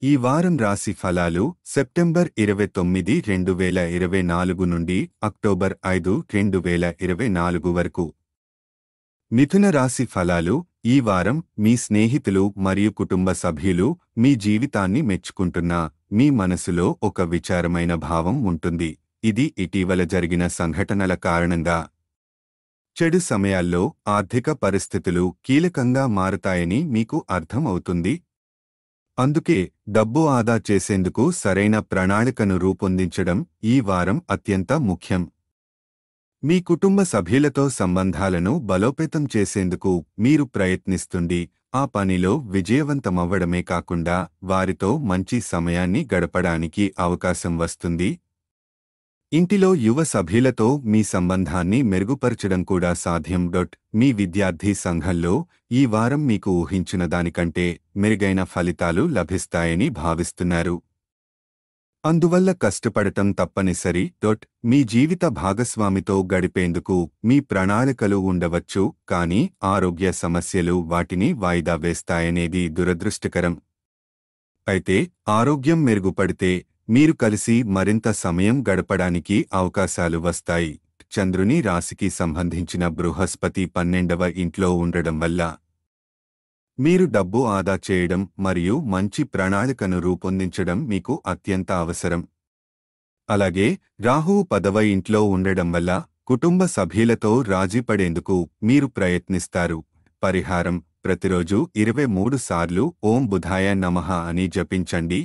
ఈ వారం రాశి ఫలాలు సెప్టెంబర్ 29, 2024 నుండి అక్టోబర్ 5, 2024 వరకు. మిథున రాశి ఫలాలు. ఈ వారం మీ స్నేహితులు మరియు కుటుంబ సభ్యులు మీ జీవితాన్ని మెచ్చుకుంటున్నా మీ మనసులో ఒక విచారమైన భావం ఉంటుంది. ఇది ఇటీవల జరిగిన సంఘటనల కారణంగా. చెడు సమయాల్లో ఆర్థిక పరిస్థితులు కీలకంగా మారతాయని మీకు అర్థం అవుతుంది. అందుకే డబ్బు ఆదా చేసేందుకు సరైన ప్రణాళికను రూపొందించడం ఈ వారం అత్యంత ముఖ్యం. మీ కుటుంబ సభ్యులతో సంబంధాలను బలోపేతం చేసేందుకు మీరు ప్రయత్నిస్తుండి ఆ పనిలో విజయవంతమవ్వడమే కాకుండా వారితో మంచి సమయాన్ని గడపడానికి అవకాశం వస్తుంది. ఇంటిలో యువ సభ్యులతో మీ సంబంధాన్ని మెరుగుపరచడం కూడా సాధ్యం. మీ విద్యార్థి సంఘంలో ఈ వారం మీకు ఊహించిన దానికంటే మెరుగైన ఫలితాలు లభిస్తాయని భావిస్తున్నారు. అందువల్ల కష్టపడటం తప్పనిసరి. మీ జీవిత భాగస్వామితో గడిపేందుకు మీ ప్రణాళికలు ఉండవచ్చు, కానీ ఆరోగ్య సమస్యలు వాటిని వాయిదా వేస్తాయనేది దురదృష్టకరం. అయితే ఆరోగ్యం మెరుగుపడితే మీరు కలిసి మరింత సమయం గడపడానికి అవకాశాలు వస్తాయి. చంద్రుని రాశికి సంబంధించిన బృహస్పతి 12వ ఇంట్లో ఉండడం వల్ల మీరు డబ్బు ఆదా చేయడం మరియు మంచి ప్రణాళికను రూపొందించడం మీకు అత్యంత అవసరం. అలాగే రాహువు 10వ ఇంట్లో ఉండడం వల్ల కుటుంబ సభ్యులతో రాజీపడేందుకు మీరు ప్రయత్నిస్తారు. పరిహారం: ప్రతిరోజు 23 సార్లు ఓం బుధాయ నమః అని జపించండి.